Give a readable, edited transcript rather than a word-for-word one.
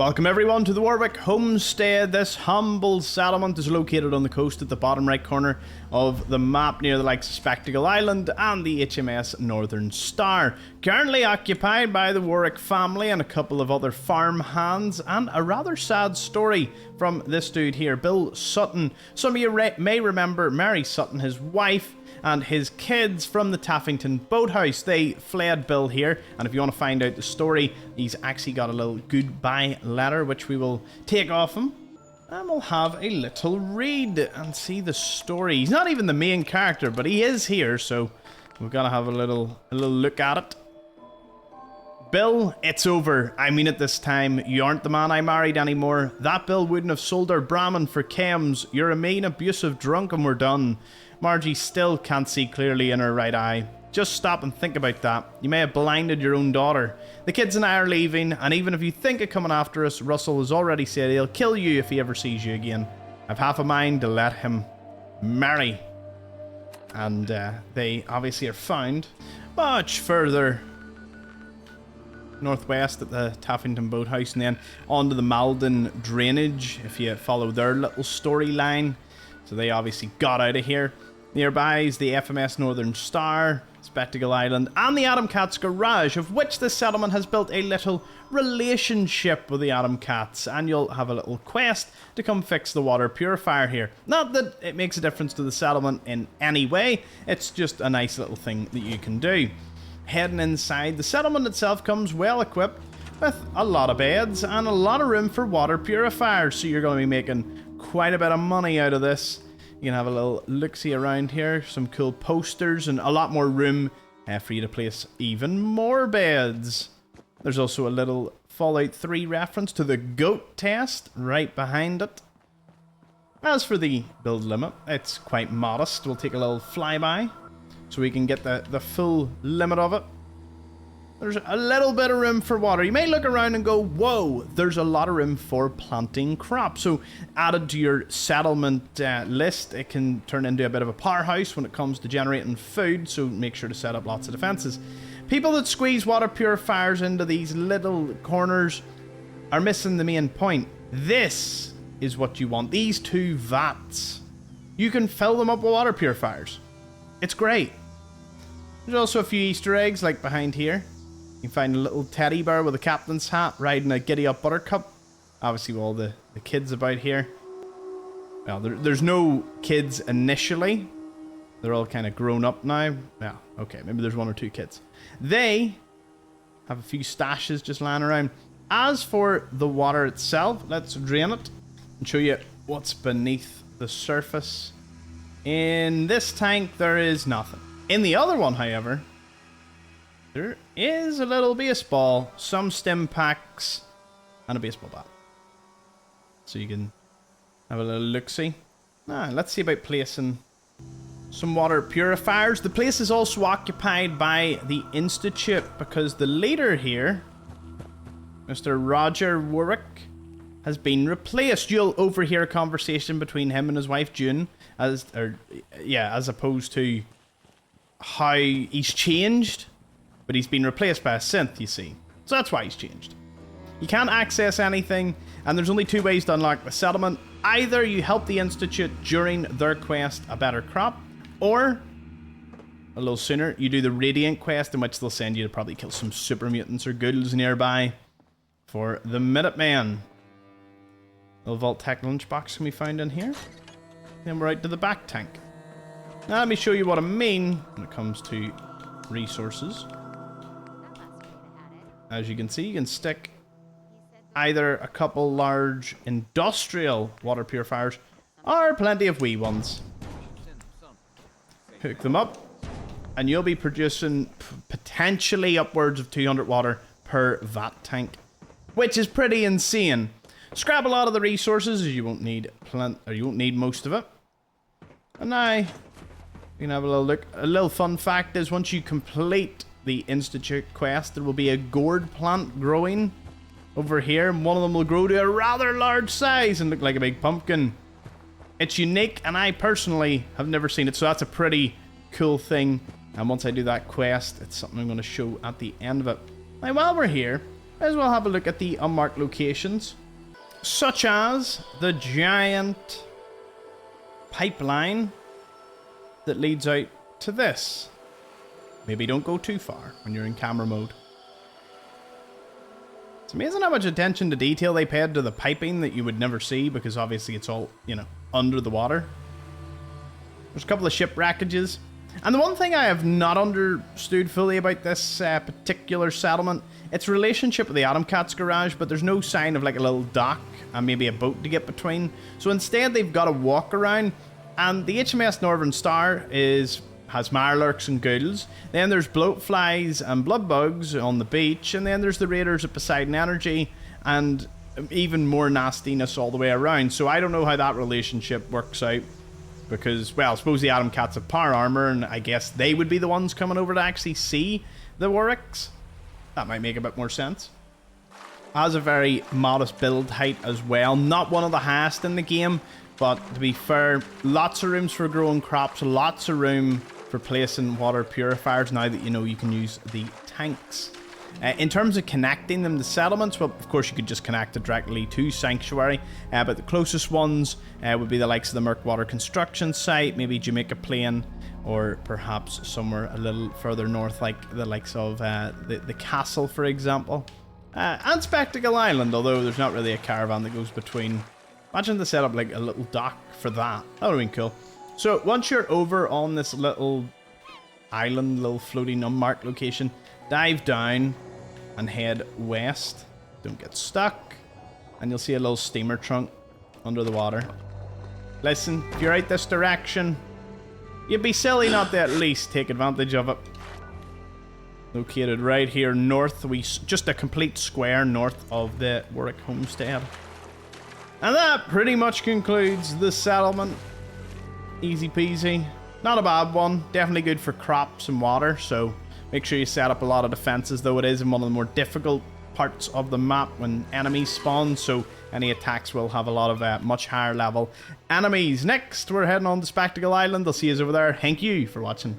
Welcome everyone to the Warwick Homestead. This humble settlement is located on the coast at the bottom right corner of the map near the likes of Spectacle Island and the HMS Northern Star. Currently occupied by the Warwick family and a couple of other farm hands, and a rather sad story from this dude here, Bill Sutton. Some of you may remember Mary Sutton, his wife, and his kids from the Taffington boathouse. They fled Bill here, and if you want to find out the story, he's actually got a little goodbye letter which we will take off him, and we'll have a little read and see the story. He's not even the main character, but he is here, so we've got to have a little look at it. Bill, it's over. I mean, at this time, you aren't the man I married anymore. That Bill wouldn't have sold our Brahmin for chems. You're a mean, abusive drunk, and we're done. Margie still can't see clearly in her right eye. Just stop and think about that. You may have blinded your own daughter. The kids and I are leaving, and even if you think of coming after us, Russell has already said he'll kill you if he ever sees you again. I've half a mind to let him marry. And they obviously are found much further northwest at the Taffington boathouse, and then onto the Malden drainage if you follow their little storyline. So they obviously got out of here. Nearby is the FMS Northern Star, Spectacle Island, and the Adam Cat's garage, of which the settlement has built a little relationship with the Adam Cats, and you'll have a little quest to come fix the water purifier here. Not that it makes a difference to the settlement in any way, it's just a nice little thing that you can do. Heading inside, the settlement itself comes well equipped with a lot of beds and a lot of room for water purifiers, so you're going to be making quite a bit of money out of this. You can have a little look-see around here, some cool posters, and a lot more room for you to place even more beds. There's also a little Fallout 3 reference to the goat test right behind it. As for the build limit, it's quite modest. We'll take a little flyby so we can get the full limit of it. There's a little bit of room for water. You may look around and go, whoa, there's a lot of room for planting crops. So added to your settlement list, it can turn into a bit of a powerhouse when it comes to generating food, so make sure to set up lots of defenses. People that squeeze water purifiers into these little corners are missing the main point. This is what you want. These two vats. You can fill them up with water purifiers. It's great. There's also a few Easter eggs, like behind here. You can find a little teddy bear with a captain's hat riding a giddy-up buttercup. Obviously with all the kids about here. Well, there's no kids initially. They're all kind of grown up now. Yeah, okay, maybe there's one or two kids. They have a few stashes just lying around. As for the water itself, let's drain it and show you what's beneath the surface. In this tank, there is nothing. In the other one, however, there is a little baseball, some stim packs, and a baseball bat. So you can have a little look-see. Let's see about placing some water purifiers. The place is also occupied by the Institute, because the leader here, Mr. Roger Warwick, has been replaced. You'll overhear a conversation between him and his wife June, as opposed to how he's changed. But he's been replaced by a synth, you see. So that's why he's changed. You can't access anything, and there's only two ways to unlock the settlement. Either you help the Institute during their quest, A Better Crop, or, a little sooner, you do the Radiant quest, in which they'll send you to probably kill some super mutants or ghouls nearby for the Minutemen. Little Vault Tech lunchbox can be found in here. Then we're out to the back tank. Now let me show you what I mean when it comes to resources. As you can see, you can stick either a couple large industrial water purifiers or plenty of wee ones. Hook them up, and you'll be producing potentially upwards of 200 water per vat tank, which is pretty insane. Scrap a lot of the resources, as you won't need most of it. And now you can have a little look. A little fun fact is, once you complete the Institute quest, there will be a gourd plant growing over here, and one of them will grow to a rather large size and look like a big pumpkin. It's unique, and I personally have never seen it, so that's a pretty cool thing. And once I do that quest, it's something I'm going to show at the end of it. Now, while we're here, Might as well have a look at the unmarked locations, such as the giant pipeline that leads out to this. Maybe don't go too far when you're in camera mode. It's amazing how much attention to detail they paid to the piping that you would never see, because obviously it's all, you know, under the water. There's a couple of ship wreckages. And the one thing I have not understood fully about this particular settlement, its relationship with the Atom Cat's garage, but there's no sign of like a little dock and maybe a boat to get between. So instead they've got to walk around, and the HMS Northern Star has Mirelurks and ghouls. Then there's bloatflies and bloodbugs on the beach, and then there's the raiders at Poseidon Energy, and even more nastiness all the way around. So I don't know how that relationship works out, because, well, I suppose the Atom Cats have power armor, and I guess they would be the ones coming over to actually see the Warwicks. That might make a bit more sense. Has a very modest build height as well. Not one of the highest in the game, but to be fair, lots of rooms for growing crops, lots of room for placing water purifiers now that you know you can use the tanks. In terms of connecting them to settlements, well, of course you could just connect it directly to Sanctuary, but the closest ones would be the likes of the Mirkwater construction site, maybe Jamaica Plain, or perhaps somewhere a little further north, like the likes of the castle, for example. And Spectacle Island, although there's not really a caravan that goes between. Imagine to set up like a little dock for that. That would have been cool. So once you're over on this little island, little floating unmarked location, dive down and head west. Don't get stuck. And you'll see a little steamer trunk under the water. Listen, if you're out this direction, you'd be silly not to at least take advantage of it. Located right here north, just a complete square north of the Warwick Homestead. And that pretty much concludes the settlement. Easy peasy. Not a bad one. Definitely good for crops and water, so make sure you set up a lot of defenses, though it is in one of the more difficult parts of the map when enemies spawn, so any attacks will have a lot of much higher level enemies. Next, we're heading on to Spectacle Island. I'll see you over there. Thank you for watching.